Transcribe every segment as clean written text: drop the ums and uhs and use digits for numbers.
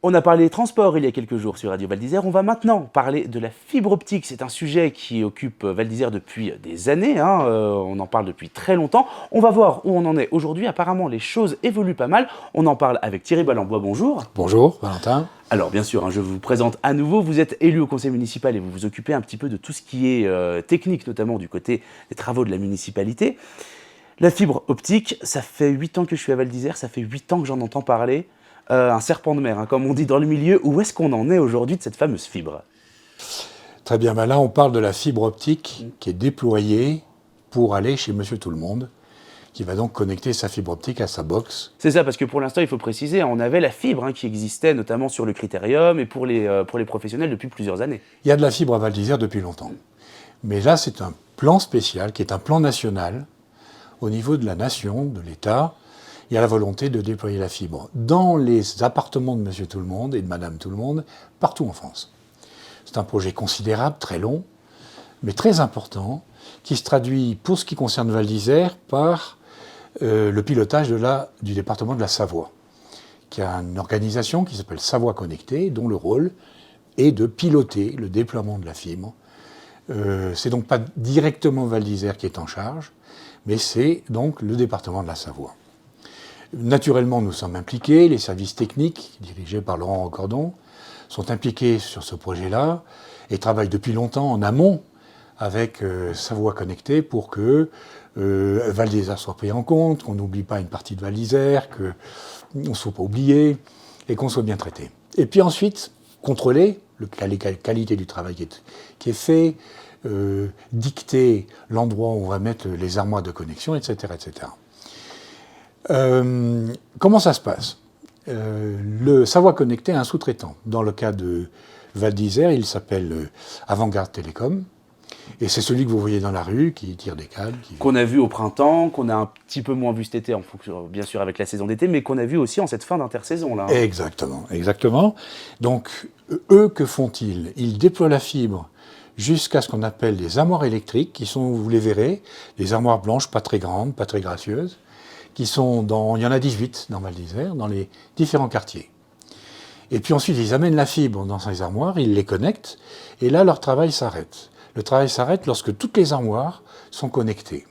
On a parlé transport il y a quelques jours sur Radio Val d'Isère. On va maintenant parler de la fibre optique. C'est un sujet qui occupe Val d'Isère depuis des années. On en parle depuis très longtemps. On va voir où on en est aujourd'hui. Apparemment, les choses évoluent pas mal. On en parle avec Thierry Ballambois. Bonjour. Bonjour, Valentin. Alors, bien sûr, je vous présente à nouveau. Vous êtes élu au conseil municipal et vous vous occupez un petit peu de tout ce qui est technique, notamment du côté des travaux de la municipalité. La fibre optique, ça fait 8 ans que je suis à Val d'Isère. Ça fait 8 ans que j'en entends parler. Un serpent de mer, comme on dit dans le milieu. Où est-ce qu'on en est aujourd'hui de cette fameuse fibre? Très bien, là on parle de la fibre optique qui est déployée pour aller chez Monsieur Tout-le-Monde, qui va donc connecter sa fibre optique à sa box. C'est ça, parce que pour l'instant, il faut préciser, on avait la fibre qui existait notamment sur le Critérium et pour les professionnels depuis plusieurs années. Il y a de la fibre à Val d'Isère depuis longtemps. Mais là, c'est un plan spécial, qui est un plan national, au niveau de la nation, de l'État. Il y a la volonté de déployer la fibre dans les appartements de Monsieur Tout-le-Monde et de Madame Tout-le-Monde, partout en France. C'est un projet considérable, très long, mais très important, qui se traduit, pour ce qui concerne Val d'Isère, par le pilotage du département de la Savoie, qui a une organisation qui s'appelle Savoie Connectée, dont le rôle est de piloter le déploiement de la fibre. C'est donc pas directement Val d'Isère qui est en charge, mais c'est donc le département de la Savoie. Naturellement, nous sommes impliqués, les services techniques, dirigés par Laurent Recordon, sont impliqués sur ce projet-là et travaillent depuis longtemps en amont avec Savoie Connectée pour que Val d'Isère soit pris en compte, qu'on n'oublie pas une partie de Val d'Isère, qu'on ne soit pas oublié et qu'on soit bien traité. Et puis ensuite, contrôler la qualité du travail qui est fait, dicter l'endroit où on va mettre les armoires de connexion, etc. etc. Comment ça se passe? Le Savoie Connecté a un sous-traitant. Dans le cas de Val d'Isère, il s'appelle Avantgarde Télécom. Et c'est celui que vous voyez dans la rue, qui tire des câbles. Qu'on a vu au printemps, qu'on a un petit peu moins vu cet été, en fonction, bien sûr, avec la saison d'été, mais qu'on a vu aussi en cette fin d'intersaison, là. Exactement, exactement. Donc, eux, que font-ils? Ils déploient la fibre jusqu'à ce qu'on appelle des armoires électriques, qui sont, vous les verrez, des armoires blanches, pas très grandes, pas très gracieuses, qui sont il y en a 18 dans Val d'Isère, dans les différents quartiers. Et puis ensuite, ils amènent la fibre dans ces armoires, ils les connectent, et là, leur travail s'arrête. Le travail s'arrête lorsque toutes les armoires sont connectées.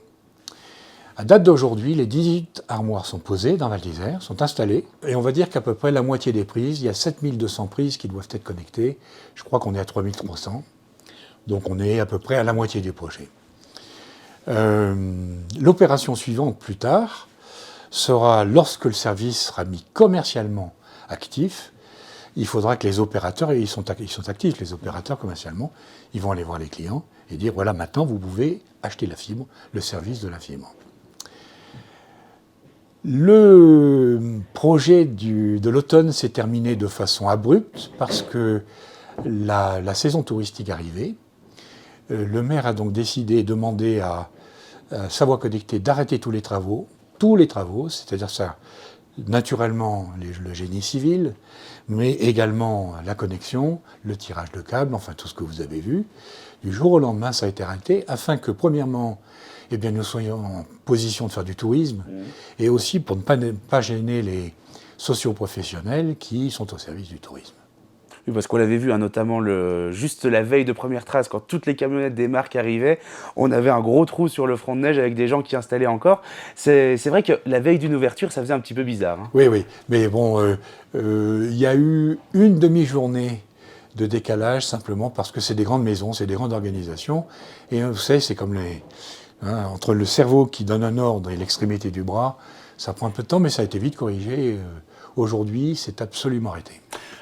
À date d'aujourd'hui, les 18 armoires sont posées dans Val d'Isère, sont installées, et on va dire qu'à peu près la moitié des prises, il y a 7200 prises qui doivent être connectées. Je crois qu'on est à 3300, donc on est à peu près à la moitié du projet. L'opération suivante, plus tard, sera lorsque le service sera mis commercialement actif. Il faudra que les opérateurs, et ils sont actifs, les opérateurs commercialement, ils vont aller voir les clients et dire voilà, maintenant vous pouvez acheter la fibre, le service de la fibre. Le projet de l'automne s'est terminé de façon abrupte parce que la saison touristique arrivait. Le maire a donc décidé et demandé à Savoie Connectée d'arrêter tous les travaux, c'est-à-dire ça, naturellement le génie civil, mais également la connexion, le tirage de câbles, enfin tout ce que vous avez vu. Du jour au lendemain, ça a été arrêté, afin que, premièrement, nous soyons en position de faire du tourisme, et aussi pour ne pas gêner les socioprofessionnels qui sont au service du tourisme. Oui, parce qu'on l'avait vu, notamment juste la veille de première trace, quand toutes les camionnettes des marques arrivaient, on avait un gros trou sur le front de neige avec des gens qui installaient encore. C'est vrai que la veille d'une ouverture, ça faisait un petit peu bizarre. Oui, mais bon, il y a eu une demi-journée de décalage simplement parce que c'est des grandes maisons, c'est des grandes organisations, et vous savez, c'est comme entre le cerveau qui donne un ordre et l'extrémité du bras, ça prend un peu de temps, mais ça a été vite corrigé. Aujourd'hui, c'est absolument arrêté.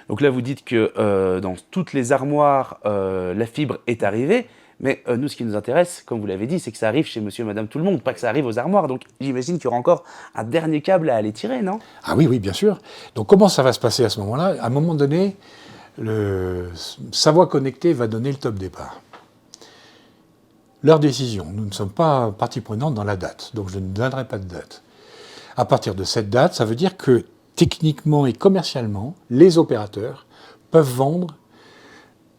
Donc là, vous dites que dans toutes les armoires, la fibre est arrivée. Mais nous, ce qui nous intéresse, comme vous l'avez dit, c'est que ça arrive chez monsieur et madame tout le monde, pas que ça arrive aux armoires. Donc j'imagine qu'il y aura encore un dernier câble à aller tirer, non? Ah oui, bien sûr. Donc comment ça va se passer à ce moment-là? À un moment donné, le Savoie Connectée va donner le top départ. Leur décision. Nous ne sommes pas partie prenante dans la date, donc je ne donnerai pas de date. À partir de cette date, ça veut dire que techniquement et commercialement, les opérateurs peuvent vendre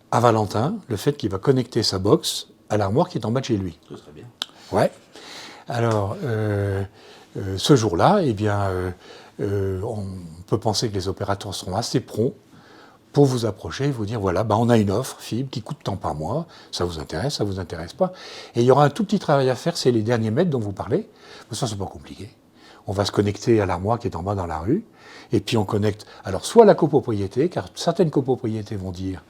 à Valentin le fait qu'il va connecter sa box à l'armoire qui est en bas de chez lui. Ce serait bien. Ouais. Alors, ce jour-là, on peut penser que les opérateurs seront assez prompts pour vous approcher et vous dire, voilà, on a une offre fibre qui coûte tant par mois, ça vous intéresse pas. Et il y aura un tout petit travail à faire, c'est les derniers mètres dont vous parlez. Ça, c'est pas compliqué. On va se connecter à l'armoire qui est en bas dans la rue, et puis on connecte, alors soit la copropriété, car certaines copropriétés vont dire,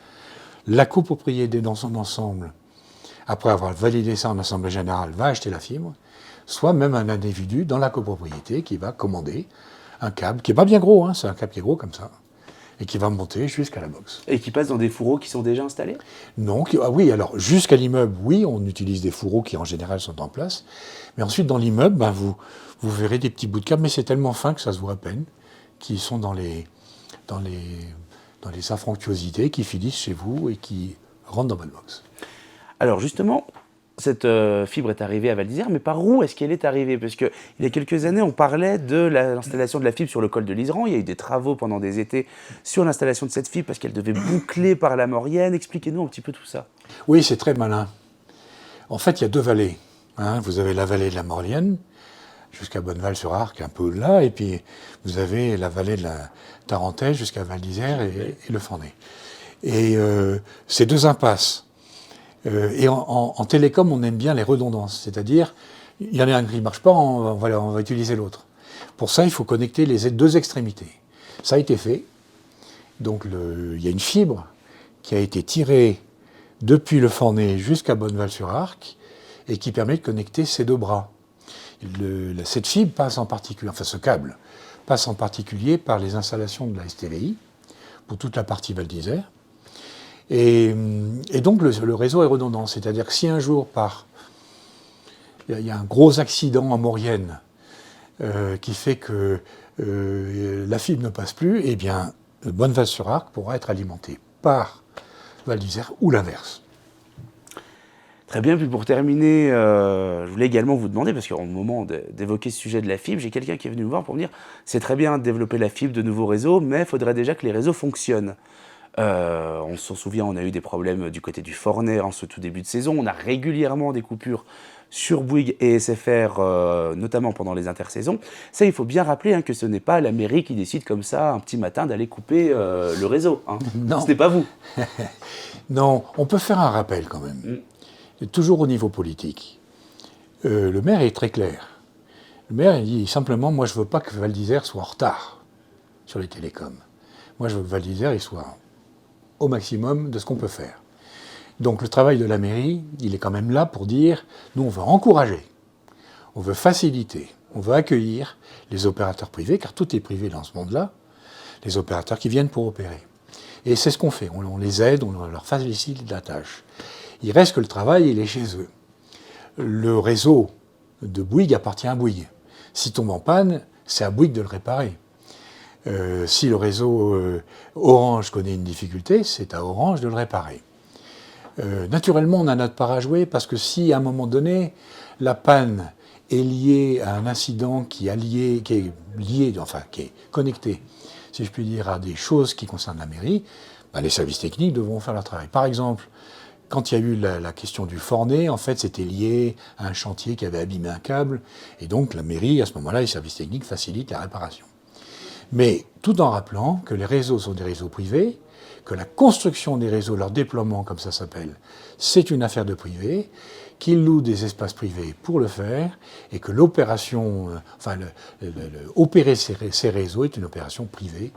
la copropriété dans son ensemble, après avoir validé ça en assemblée générale, va acheter la fibre, soit même un individu dans la copropriété qui va commander un câble, qui n'est pas bien gros, hein, c'est un câble qui est gros comme ça, et qui va monter jusqu'à la box. Et qui passe dans des fourreaux qui sont déjà installés? Non, oui, alors jusqu'à l'immeuble, oui, on utilise des fourreaux qui en général sont en place, mais ensuite dans l'immeuble, vous verrez des petits bouts de câble, mais c'est tellement fin que ça se voit à peine, qui sont dans les infructuosités, qui finissent chez vous et qui rentrent dans votre box. Alors justement, cette fibre est arrivée à Val d'Isère, mais par où est-ce qu'elle est arrivée? Parce qu'il y a quelques années, on parlait de l'installation de la fibre sur le col de l'Iseran. Il y a eu des travaux pendant des étés sur l'installation de cette fibre parce qu'elle devait boucler par la Maurienne. Expliquez-nous un petit peu tout ça. Oui, c'est très malin. En fait, il y a deux vallées. Vous avez la vallée de la Maurienne, jusqu'à Bonneval-sur-Arc, un peu là, et puis vous avez la vallée de la Tarentaise jusqu'à Val d'Isère et le Fornay. Et ces deux impasses. Et en télécom, on aime bien les redondances, c'est-à-dire, il y en a un qui ne marche pas, on va utiliser l'autre. Pour ça, il faut connecter les deux extrémités. Ça a été fait. Donc, il y a une fibre qui a été tirée depuis le Fornay jusqu'à Bonneval-sur-Arc et qui permet de connecter ces deux bras. Cette fibre passe en particulier, enfin ce câble, passe en particulier par les installations de la STVI pour toute la partie Val d'Isère. Et donc le réseau est redondant, c'est-à-dire que si un jour il y a un gros accident en Maurienne qui fait que la fibre ne passe plus, eh bien Bonneval-sur-Arc pourra être alimenté par Val d'Isère ou l'inverse. Très bien, puis pour terminer, je voulais également vous demander, parce qu'au moment d'évoquer ce sujet de la fibre, j'ai quelqu'un qui est venu me voir pour me dire « c'est très bien de développer la fibre, de nouveaux réseaux, mais il faudrait déjà que les réseaux fonctionnent ». On s'en souvient, on a eu des problèmes du côté du Fornay en ce tout début de saison. On a régulièrement des coupures sur Bouygues et SFR, notamment pendant les intersaisons. Ça, il faut bien rappeler que ce n'est pas la mairie qui décide comme ça, un petit matin, d'aller couper le réseau. Non. Ce n'est pas vous. Non, on peut faire un rappel quand même. Toujours au niveau politique. Le maire est très clair. Le maire, il dit simplement, moi je ne veux pas que Val d'Isère soit en retard sur les télécoms. Moi je veux que Val d'Isère soit au maximum de ce qu'on peut faire. Donc le travail de la mairie, il est quand même là pour dire, nous on veut encourager, on veut faciliter, on veut accueillir les opérateurs privés, car tout est privé dans ce monde-là, les opérateurs qui viennent pour opérer. Et c'est ce qu'on fait, on les aide, on leur facilite la tâche. Il reste que le travail, il est chez eux. Le réseau de Bouygues appartient à Bouygues. S'il tombe en panne, c'est à Bouygues de le réparer. Si le réseau Orange connaît une difficulté, c'est à Orange de le réparer. Naturellement, on a notre part à jouer parce que si à un moment donné, la panne est liée à un incident qui est connecté, si je puis dire, à des choses qui concernent la mairie, les services techniques devront faire leur travail. Par exemple, quand il y a eu la question du Fornay, en fait, c'était lié à un chantier qui avait abîmé un câble, et donc la mairie, à ce moment-là, les services techniques facilitent la réparation. Mais tout en rappelant que les réseaux sont des réseaux privés, que la construction des réseaux, leur déploiement, comme ça s'appelle, c'est une affaire de privé, qu'ils louent des espaces privés pour le faire, et que l'opération, opérer ces réseaux est une opération privée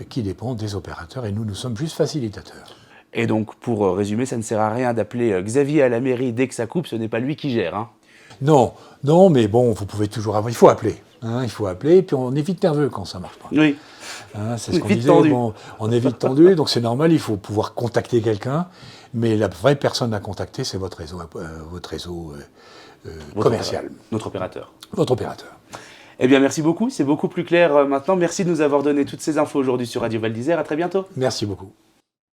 qui dépend des opérateurs, et nous sommes juste facilitateurs. Et donc, pour résumer, ça ne sert à rien d'appeler Xavier à la mairie dès que ça coupe, ce n'est pas lui qui gère. Non, mais bon, vous pouvez toujours avoir, il faut appeler, et puis on est vite nerveux quand ça ne marche pas. Oui. C'est ce qu'on disait, on est vite tendu, donc c'est normal, il faut pouvoir contacter quelqu'un, mais la vraie personne à contacter, c'est votre réseau commercial. Notre opérateur. Votre opérateur. Eh bien, merci beaucoup, c'est beaucoup plus clair maintenant. Merci de nous avoir donné toutes ces infos aujourd'hui sur Radio Val d'Isère. À très bientôt. Merci beaucoup.